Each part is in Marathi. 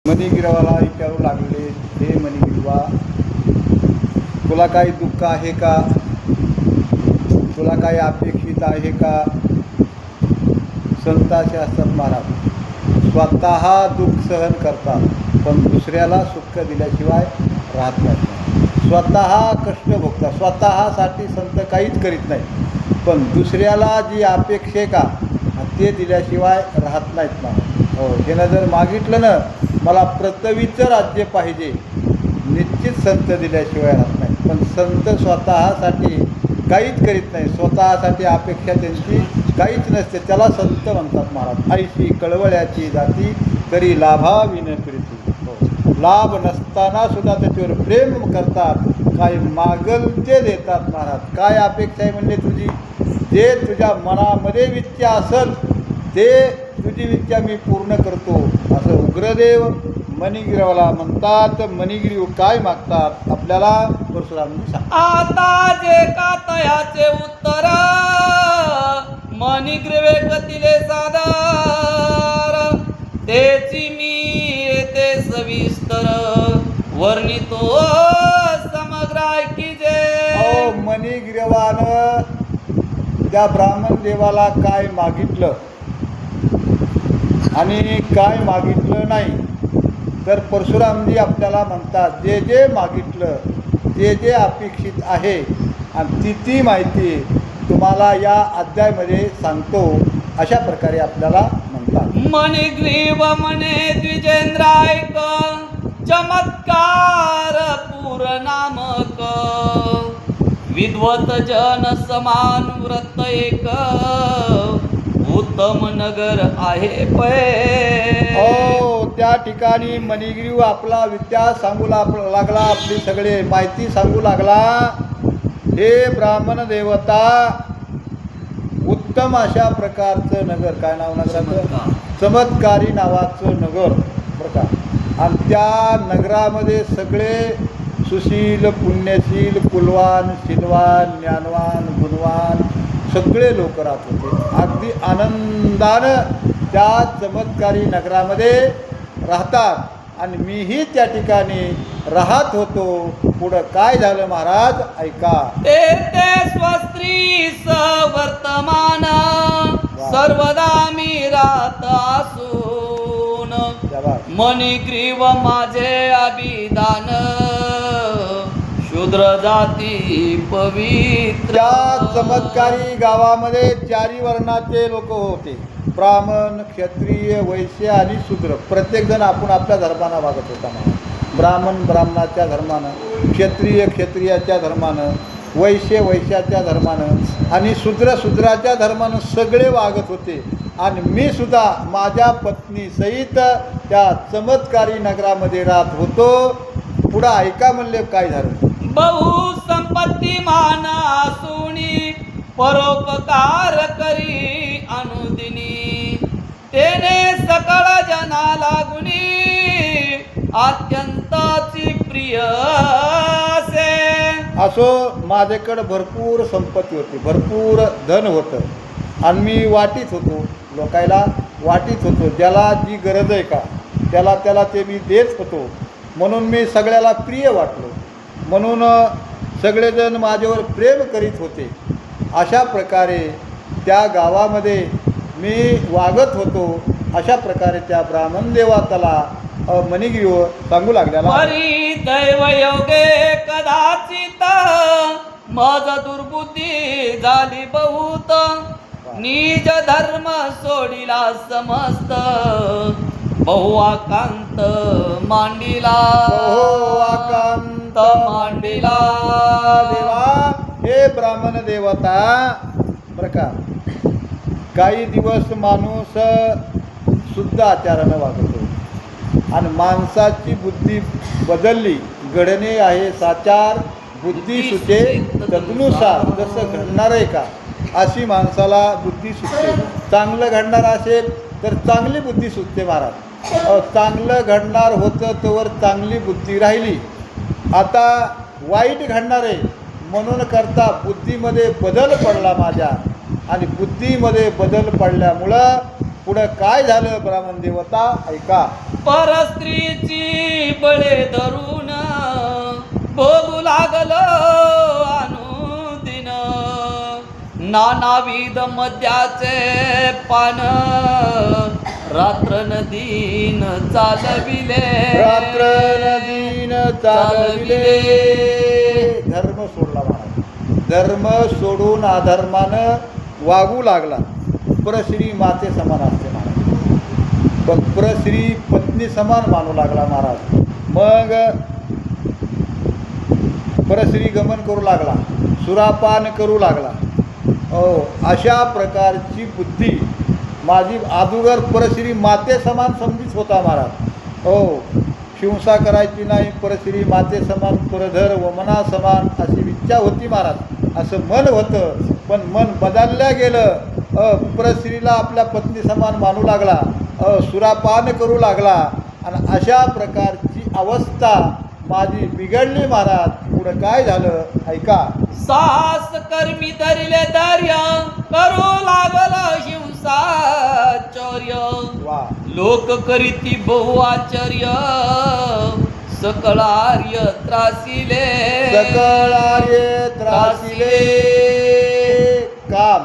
मणिगिरवाला विचारू लागले, हे मणिगिरवा, तुला काही दुःख आहे का? तुला काही अपेक्षित आहे का? संतांचे असतात महाराज, स्वतः दुःख सहन करतात पण दुसऱ्याला सुख दिल्याशिवाय राहत नाही. स्वतः कष्ट भोगतात, स्वतःसाठी संत काहीच करीत नाही, पण दुसऱ्याला जी अपेक्षा आहे का ते दिल्याशिवाय राहत नाहीत महाराज. हो, ज्यानं जर मागितलं ना, मला पृथ्वीचं राज्य पाहिजे, निश्चित संत दिल्याशिवाय राहत नाही. पण संत स्वतःसाठी काहीच करीत नाही, स्वतःसाठी अपेक्षा त्यांची काहीच नसते, त्याला संत म्हणतात महाराज. ऐशी कळवळ्याची जाती तरी लाभाविन प्रीती. हो, लाभ नसताना सुद्धा त्याच्यावर प्रेम करतात, काय मागल ते देतात महाराज. काय अपेक्षा आहे म्हणले तुझी? जे तुझ्या मनामध्ये इच्छा असेल ते तुझी इच्छा मी पूर्ण करतो, असं उग्रदेव मणिगिरवाला म्हणतात. मणिगिरी काय मागतात आपल्याला परशुराम सांग. आता जे का तयाचे उत्तर मणिग्रीवे कथिले सादर, तेची मी येते सविस्तर वर्णितो समग्र ऐकिजे. अहो, मणिगिरवानं त्या ब्राह्मण देवाला काय मागितलं आणि काय मागितलं नाही, तर परशुरामजी आपल्याला म्हणतात, जे जे मागितलं, जे जे अपेक्षित आहे आणि ती माहिती तुम्हाला या अध्यायामध्ये सांगतो, अशा प्रकारे आपल्याला म्हणतात. मणिग्रीव म्हणे द्विजेंद्र ऐक, चमत्कार पूरनामक, विद्वत जन समान व्रत एक, उत्तम नगर आहे पै. हो, त्या ठिकाणी मणिगिरी आपला विद्या सांगू लागला, आपली सगळे माहिती सांगू लागला. हे ब्राह्मण देवता, उत्तम अशा प्रकारचं नगर, काय नाव नगराचं? चमत्कारी नावाचं नगर प्रकार. आणि त्या नगरामध्ये सगळे सुशील, पुण्यशील, कुलवान, शीलवान, ज्ञानवान, गुणवान सगळे लोक राहत होते. अगदी आनंदानं त्या चमत्कारी नगरामध्ये राहतात. आणि मीही त्या ठिकाणी राहत होतो. पुढं काय झालं महाराज ऐका. ते स्वस्त्री सवर्तमान, सर्वदा मी राहत असून, मणिग्रीव माझे अभिदान, शूद्र जाती पवित्र. त्या चमत्कारी गावामध्ये चारी वर्णाचे लोक होते, ब्राह्मण, क्षत्रिय, वैश्य आणि शूद्र. प्रत्येकजण आपण आपल्या धर्मानं वागत होता महाराज. ब्राह्मण ब्राह्मणाच्या धर्मानं, क्षत्रिय क्षत्रियाच्या धर्मानं, वैश्य वैश्याच्या धर्मानं आणि शूद्र शूद्राच्या धर्मानं सगळे वागत होते. आणि मी सुद्धा माझ्या पत्नी सहित त्या चमत्कारी नगरामध्ये राहत होतो. पुढं ऐका म्हणले काय झालं. बहु संपत्ती मान असूनी, परोपकार करी अनुदिनी, तेने सकळ जनाला गुणी, अत्यंताची प्रिय असे. असो, माझ्याकडं भरपूर संपत्ती होती, भरपूर धन होतं आणि मी वाटीत होतो, लोकायला वाटीत होतो. ज्याला जी गरज आहे का त्याला ते मी देत होतो. म्हणून मी सगळ्याला प्रिय वाटलो, म्हणून सगळेजण माझ्यावर प्रेम करीत होते. अशा प्रकारे त्या गावामध्ये मी वागत होतो. अशा प्रकारे त्या ब्राह्मण देवताला मणिगिरी सांगू लागल्याला. परी दैव योगे कदाचित, मज दुर्बुद्धी झाली बहुत, निज धर्म सोडिला समस्त, बहुआकांत मांडिला. बहुआकांत मांडिला. देवा, हे ब्राह्मण देवता प्रकार, काही दिवस माणूस शुद्ध आचारानं वागतो आणि माणसाची बुद्धी बदलली. घडणे आहे साचार, बुद्धी सुचे तदनुसार. जसं घडणार आहे का अशी माणसाला बुद्धी सुचते. चांगलं घडणार असेल तर चांगली बुद्धी सुचते महाराज. चांगलं घडणार होतं तोवर चांगली बुद्धी राहिली. आता वाईट घडणार आहे म्हणून करता बुद्धीमध्ये बदल पडला माझ्या, आणि बुद्धीमध्ये बदल पडल्यामुळं पुढं काय झालं ब्राह्मण देवता ऐका. परस्त्री बळे धरून भोगू लागलो अनुदिन नानाविध मद्याचे पान रात्र नदीन चालविले रात्र नदीन चालविले. धर्म सोडला महाराज. धर्म सोडून अधर्मानं वागू लागला. प्रश्री माते समान असते महाराज, पण प्रश्री पत्नी समान मानू लागला महाराज. मग परश्री गमन करू लागला, सुरापान करू लागला. अशा प्रकारची बुद्धी माझी अदुगर परश्री माते समान समजीत होता महाराज. हिंसा करायची नाही, परश्री माते समान पुरधर वमना समान अशी इच्छा होती महाराज. असं मन होतं, पण मन बदललं गेलं. परश्रीला आपल्या पत्नी समान मानू लागला, सुरापान करू लागला, आणि अशा प्रकारची अवस्था माझी बिघडली महाराज. पुढं काय झालं ऐका. सास कर्मी धरिले धैर्य करू लागल हिंसाचर्य वा. लोक करीती बहु आश्चर्य सकळ आर्य त्रासिले सकळार्य त्रासिले. काम,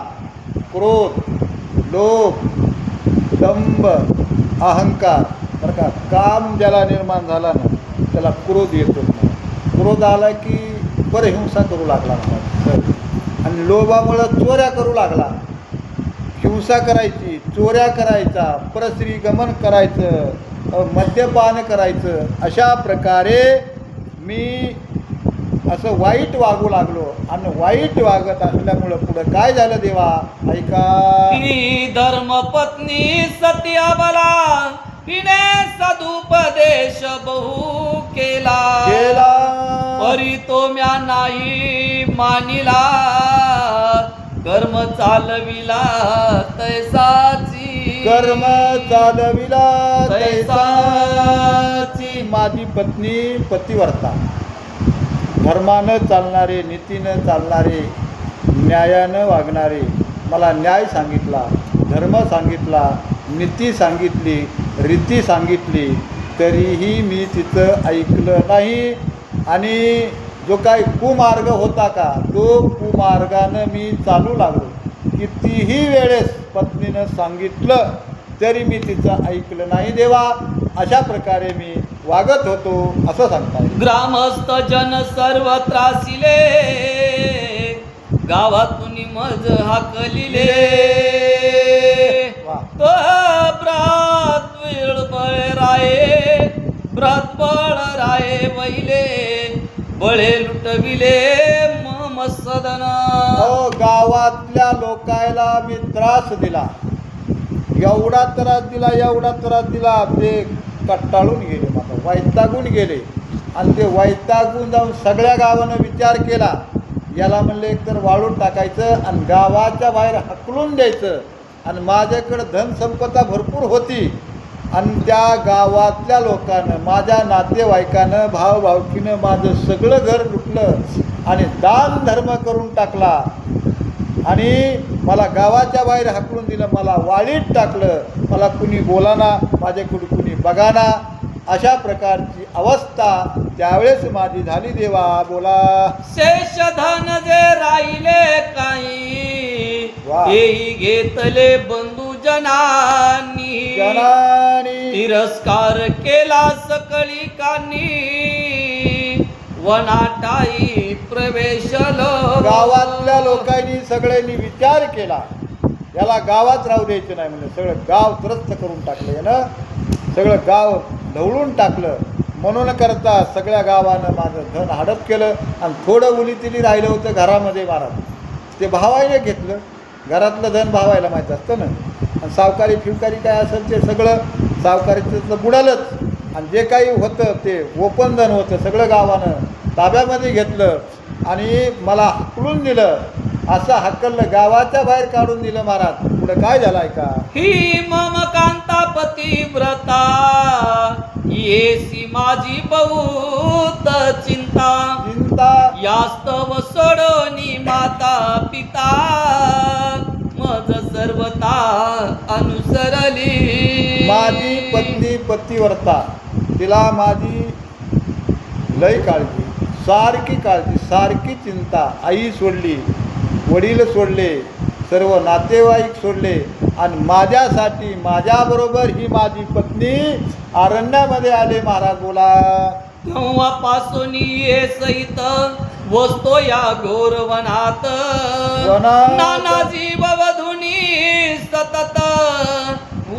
क्रोध, लोभ, दंभ, अहंकार. बरं का, काम ज्याला निर्माण झाला ना त्याला क्रोध येतो. क्रोध आला की बरं हिंसा करू लागला महाराज. आणि लोभामुळं चोऱ्या करू लागला. हिंसा करायची, चोऱ्या करायचा, परश्री गमन करायचं, मद्यपान करायचं. अशा प्रकारे मी असं वाईट वागू लागलो. आणि वाईट वागत असल्यामुळं पुढं काय झालं देवा ऐका. ही धर्मपत्नी सती अबला हिने सदुपदेश बहु केला परी तो म्या नाही मानिला कर्म चालविला तैसाची कर्म चालविला तैसाची. माझी पत्नी पतिव्रता, धर्मानं चालणारे, नीतीनं चालणारे, न्यायानं वागणारे. मला न्याय सांगितला, धर्म सांगितला, नीती सांगितली, रीती सांगितली, तरीही मी तिचं ऐकलं नाही. आणि जो काही कुमार्ग होता का तो कुमार्गानं मी चालू लागलो. कितीही वेळेस पत्नीनं सांगितलं तरी मी तिचं ऐकलं नाही देवा. अशा प्रकारे मी वागत होतो असं सांगता येईल. ग्रामस्थ जन सर्व त्रासिले गावातून मज हाकलिले तो ब्रात बळे राये ब्रात बळ राये वहिले बळे लुटविले मम सदन. गावातल्या लोकायला मी त्रास दिला, एवढा त्रास दिला, एवढा त्रास दिला, ते कट्टाळून गेले, मला वैतागून गेले. आणि ते वैतागून जाऊन सगळ्या गावानं विचार केला, याला म्हणले एकतर वाळून टाकायचं आणि गावाच्या बाहेर हकलून द्यायचं. आणि माझ्याकडं धनसंपदा भरपूर होती. आणि त्या गावातल्या लोकांनं, माझ्या नातेवाईकानं, भावभावकीनं माझं सगळं घर लुटलं आणि दान धर्म करून टाकला. आणि मला गावाच्या बाहेर हाकलून दिलं, मला वाळीत टाकलं, मला कुणी बोलाना, माझ्याकडे कुणी बघाना. अशा प्रकारची अवस्था त्यावेळेस माझी झाली देवा. बोला. शेष धन जे राहिले काही तेही घेतले बंधू जनानी तिरस्कार केला सकळिकांनी वनाटाई प्रवेशलो. गावातल्या लोकांनी सगळ्यांनी विचार केला, याला गावात राहू द्यायचं नाही म्हणजे सगळं गाव त्रस्त करून टाकलं ना, सगळं गाव ढवळून टाकलं. म्हणून करता सगळ्या गावानं माझं धन हडप केलं. आणि थोडं उलीतिली राहिलं होतं घरामध्ये महाराज, ते भावायला घेतलं. घरातलं धन भावायला माहीत असतं ना. आणि सावकारी फिवकारी काय असेल ते सगळं सावकारीचं बुडालंच. आणि जे काही होतं ते ओपन धन होतं सगळं गावानं ताब्यामध्ये घेतलं आणि मला हकलून दिलं. असं हकललं, गावाच्या बाहेर काढून दिलं महाराज. पुढं काय झालं ऐका. ही मम कांता पतिव्रता येसी माझी बहुत चिंता चिंता यास्तव सोडोनी माता पिता मज सर्वता अनुसरली. माझी पत्नी पतिव्रता, तिला माझी लय काळजी, सारखी काळजी, सारखी चिंता. आई सोडली, वडील सोडले, सर्व नातेवाईक सोडले आणि माझ्यासाठी माझ्याबरोबर ही माझी पत्नी अरण्यामध्ये आले. महाराज बोला. तेव्हापासून ये सहित वसतो या घोरवनात, वनात. नानाजी वधुनी सतत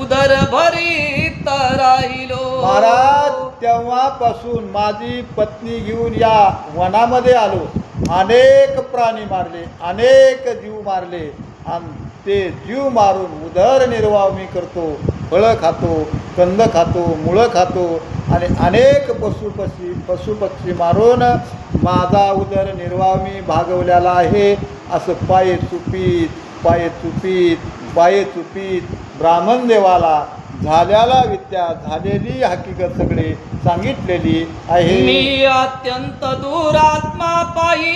उदर भरीत राहिलो. महाराज तेव्हापासून माझी पत्नी घेऊन या वनामध्ये आलो. अनेक प्राणी मारले, अनेक जीव मारले आणि ते जीव मारून उदरनिर्वाह मी करतो. फळं खातो, कंद खातो, मुळं खातो आणि अनेक पशुपक्षी मारून माझा उदरनिर्वाह मी भागवलेला आहे. असं पाये चुपीत ब्राह्मण देवाला झाल्याला विद्या, झालेली हकीकत सगळे सांगितलेली आहे. मी अत्यंत दुरात्मा पायी,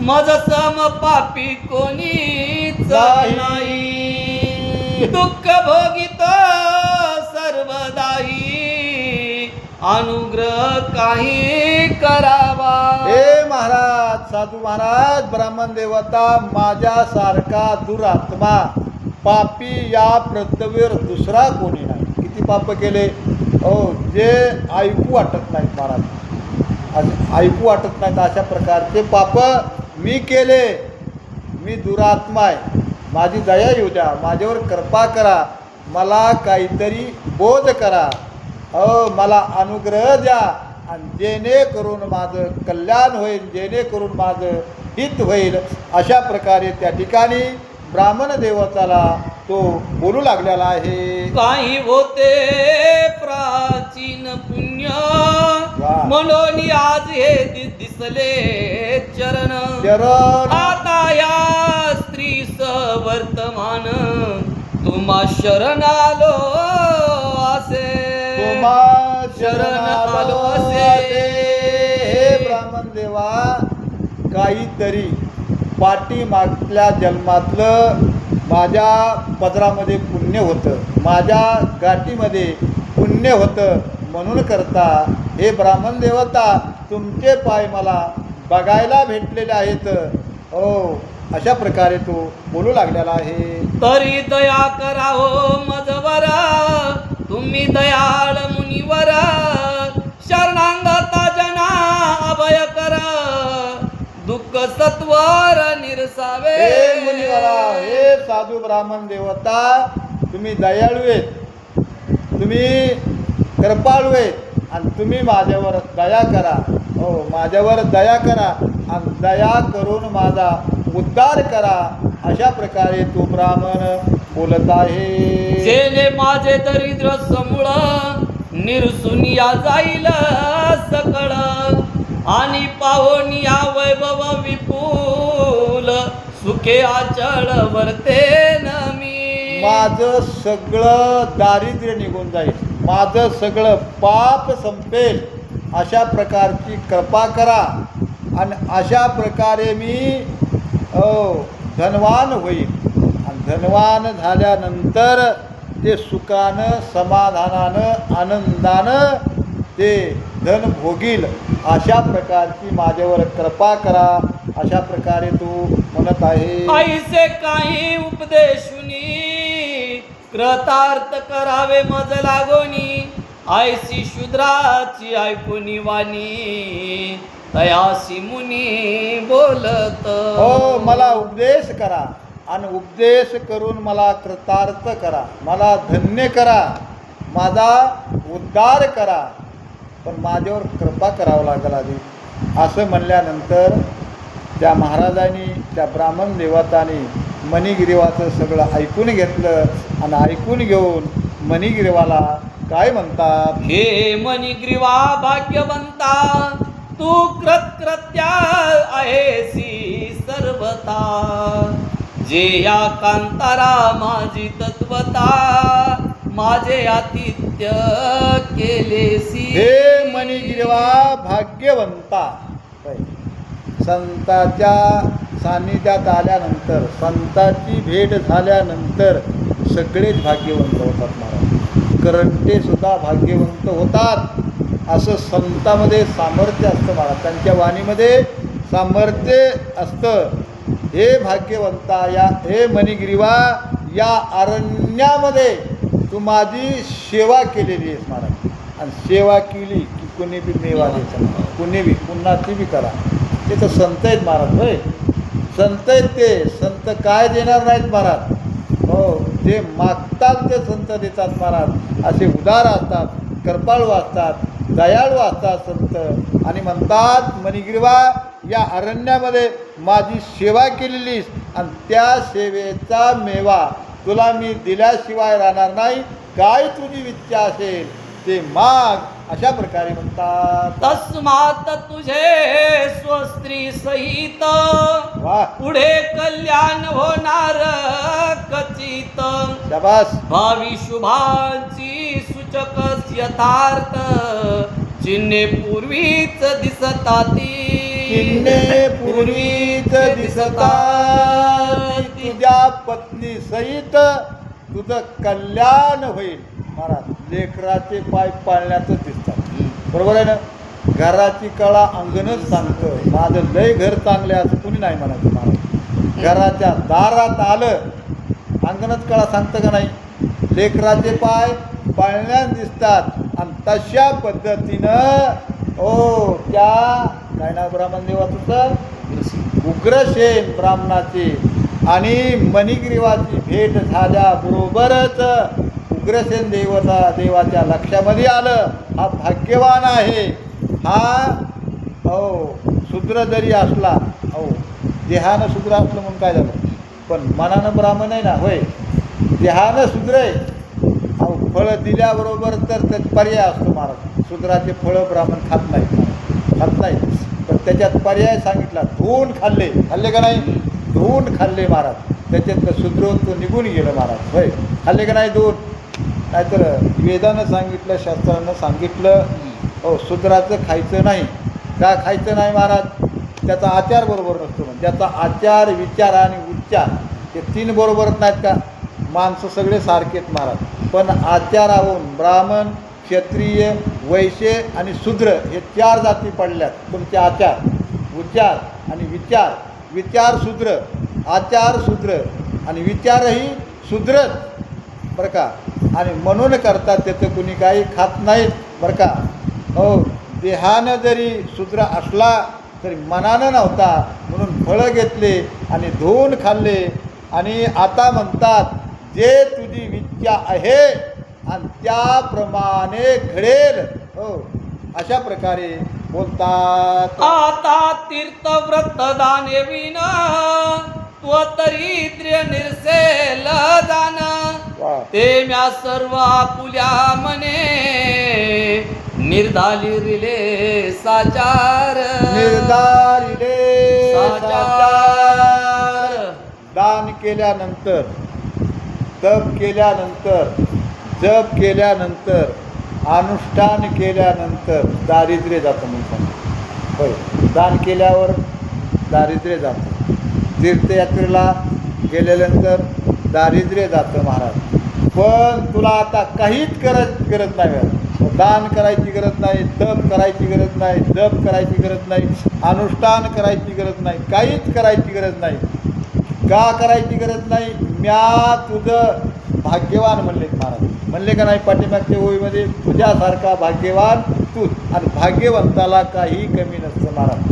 मज सम पापी कोणीच नाही. दुःख भोगित सर्वदाही, अनुग्रह काही करावा. हे महाराज, साधू महाराज, ब्राह्मण देवता, माझ्यासारखा दुरात्मा पापी या पृथ्वीवर दुसरा कोणी नाही. किती पाप केले जे ऐकू वाटत नाहीत महाराज, ऐकू वाटत नाहीत. अशा प्रकारचे पाप मी केले. मी दुरात्मा आहे. माझी दया येऊ द्या, माझ्यावर कृपा करा, मला काहीतरी बोध करा, मला अनुग्रह द्या आणि जेणेकरून माझं कल्याण होईल, जेणेकरून माझं हित होईल. अशा प्रकारे त्या ठिकाणी ब्राह्मण देवताला तो बोलू लागलेला आहे. काही होते प्राचीन पुण्य, वा. म्हणून आज हे दिसले चरण. आता या स्त्रीस वर्तमान, तुम्हा शरण आलो असे. तुम्हा शरण आलो असे. हे ब्राह्मण देवा, काहीतरी पाठीमागल्या जन्मातलं माझ्या पदरामध्ये पुण्य होतं, माझ्या गाठीमध्ये पुण्य होतं, म्हणून करता हे ब्राह्मण देवता तुमचे पाय मला बघायला भेटलेले आहेत. अशा प्रकारे तो बोलू लागलेला आहे. तरी दया करा हो मजवर, तुम्ही दयाळ मुनिवर. शरणांगता जना अभय कर, दुःख सत्वर निरसावे. हे मुनिवरा, हे साधू ब्राह्मण देवता, तुम्ही दयाळू आहेत, तुम्ही कृपाळू आहेत आणि तुम्ही माझ्यावर दया करा. माझ्यावर दया करा आणि दया करून माझा उद्धार करा. अशा प्रकारे तो ब्राह्मण बोलत आहे. जेणे माझे दरिद्र समूळ, निरसून या जाईल सकळ. आणि पाहोन या वैभव विपुल, सुखे अचळ वर्तेन मी. माझं सगळं दारिद्र्य निघून जाईल, माझं सगळं पाप संपेल. अशा प्रकारची कृपा करा आणि अशा प्रकारे मी धनवान होईल. आणि धनवान झाल्यानंतर ते सुखानं, समाधानानं, आनंदानं ते धन भोगील. अशा प्रकारची माझ्यावर कृपा करा. अशा प्रकारे तो म्हणत आहे. ऐसे काही उपदेशुनी, कृतार्थ करावे मज लागोनी. ऐसी शूद्राची ऐकुनी वाणी, तयासी मुनी बोलत. मला उपदेश करा आणि उपदेश करून मला कृतार्थ करा, मला धन्य करा, माझा उद्धार करा, पण माझ्यावर कृपा करावं लागेल आधी. असं म्हणल्यानंतर त्या महाराजांनी, त्या ब्राह्मण देवतांनी मणिगिरीवाचं सगळं ऐकून घेतलं आणि ऐकून घेऊन मणिगिरीवाला काय म्हणतात. हे मणिग्रीवा भाग्यवंता, तू कृत्या आहेसी सर्वता. जे या कांतारा माझी तत्वता, माझे आतिथ्य केलेसी. हे मणिगिरीवा भाग्यवंता, संताच्या सान्निध्यात आल्यानंतर, संताची भेट झाल्यानंतर सगळेच भाग्यवंत होतात महाराज. करंटे सुद्धा भाग्यवंत होतात. असं संतामध्ये सामर्थ्य असतं महाराज, त्यांच्या वाणीमध्ये सामर्थ्य असतं. हे भाग्यवंता, हे मणिग्रीवा, या अरण्यामध्ये तू माझी सेवा केलेली आहेस महाराज. आणि सेवा केली की कुणी बी मेवा द्यायचा, कुणी बी पुन्हा ती बी करा. ते तर संत आहेत महाराज. होय, संत आहेत ते. संत काय देणार नाहीत महाराज. हो, जे मागतात ते संत देतात महाराज. असे उदार असतात, कृपाळू असतात, दयाळू असतात संत. आणि म्हणतात मणिग्रीवा, या अरण्यामध्ये माझी सेवा केलेलीस आणि त्या सेवेचा मेवा तुला मी दिल्याशिवाय राहणार नाही. काय तुझी इच्छा असेल ते माग, अशा प्रकारे म्हणतात. तस्मात तुझे स्वस्त्री सहित वा, पुढे कल्याण होणार कचित. शाबास. भावी शुभांची सूचक यथार्थ चिन्हे पूर्वीच दिसताती. चिन्हे पूर्वीच दिसतात. तुझ्या पत्नी सहित तुझं कल्याण होईल महाराज. लेकराचे पाय पाळण्यातच दिसतात. बरोबर आहे ना. घराची कळा अंगणच सांगतं. माझं लय घर चांगलं आहे असं कुणी नाही म्हणायचं महाराज. घराच्या दारात आलं अंगणच कळा सांगतं का नाही. लेकराचे पाय पाळण्यात दिसतात. आणि तशा पद्धतीनं त्या काय नाव ब्राह्मण देवाचं, उग्रसेन ब्राह्मणाचे आणि मणिग्रीवाची भेट झाल्याबरोबरच उग्रसेन देवाच्या लक्षामध्ये आलं, हा भाग्यवान आहे. हा शूद्र जरी असला, देहानं शूद्र असलं म्हणून काय झालं, पण मनानं ब्राह्मण आहे ना. होय, देहानं शूद्र आहे. फळं दिल्याबरोबर तर त्यात पर्याय असतो महाराज. शूद्राचे फळं ब्राह्मण खात नाहीत. पण त्याच्यात पर्याय सांगितला. धुवून खाल्ले का नाही. धुवून खाल्ले महाराज. त्याच्यातलं शूद्रत्व निघून गेलं महाराज. होय, खाल्ले का नाही धुवून. नाहीतर वेदानं सांगितलं, शास्त्रानं सांगितलं, शूद्राचं खायचं नाही. का खायचं नाही महाराज. त्याचा आचार बरोबर नसतो. ज्याचा आचार, विचार आणि उच्चार हे तीन बरोबरच नाहीत का. माणसं सगळे सारखेत महाराज. पण आचारावरून ब्राह्मण, क्षत्रिय, वैश्य आणि शूद्र हे 4 जाती पडल्यात. तुमचे आचार, उच्चार आणि विचार. विचार शूद्र, आचार शूद्र आणि विचारही शूद्रच बरं का. आणि म्हणून करतात त्याचं कुणी काही खात नाहीत बरं का. देहानं जरी शूद्र असला तरी मनानं नव्हता, म्हणून फळं घेतले आणि धुवून खाल्ले. आणि आता म्हणतात जे तुझी इच्छा आहे आणि त्याप्रमाणे घडेल. अशा प्रकारे बोलतात. आता तीर्थव्रत दाने विन त्वतरिद्र्य निर्सेल जान. ते म्या सर्व आपुल्या मने निर्धारिले साचार. दान केल्यानंतर, तप केल्यानंतर, जप केल्यानंतर, अनुष्ठान केल्यानंतर दारिद्र्य जातं म्हणून सांगतो. होय, दान केल्यावर दारिद्र्य जातं. तीर्थयात्रेला गेल्यानंतर दारिद्र्य जातं महाराज. पण तुला आता काहीच गरज नाही. दान करायची गरज नाही, तप करायची गरज नाही, जप करायची गरज नाही, अनुष्ठान करायची गरज नाही, काहीच करायची गरज नाही. का करायची गरज नाही. म्या तुझं भाग्यवान म्हणलेत महाराज. म्हणले का नाही पाठीमागच्या ओळीमध्ये, तुझ्यासारखा भाग्यवान तू. आणि भाग्यवंताला काही कमी नसतं महाराज.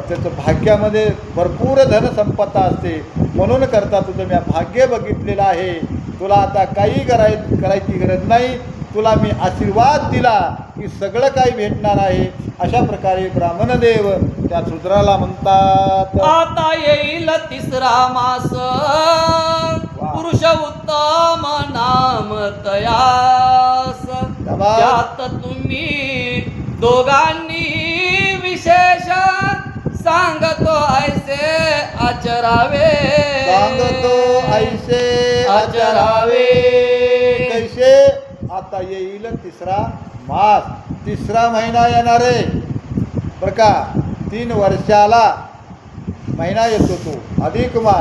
त्याचं भाग्यामध्ये भरपूर धनसंपदा असते. म्हणून करता तुझं मी भाग्य बघितलेलं आहे. तुला आता काही करायची गरज नाही. तुला मी आशीर्वाद दिला की सगळं काही भेटणार आहे. अशा प्रकारे ब्राह्मणदेव त्या शूद्राला म्हणतात. आता येईल 3रा मास पुरुष उत्तम नाम तयास. त्यात तुम्ही दोघांनी विशेष सांगतो ऐसे आचरावे. आचरावे कैसे. आता येईल 3रा मास. 3रा महिना येणार आहे बरं का. 3 वर्षाला महिना येतो तो अधिक मास.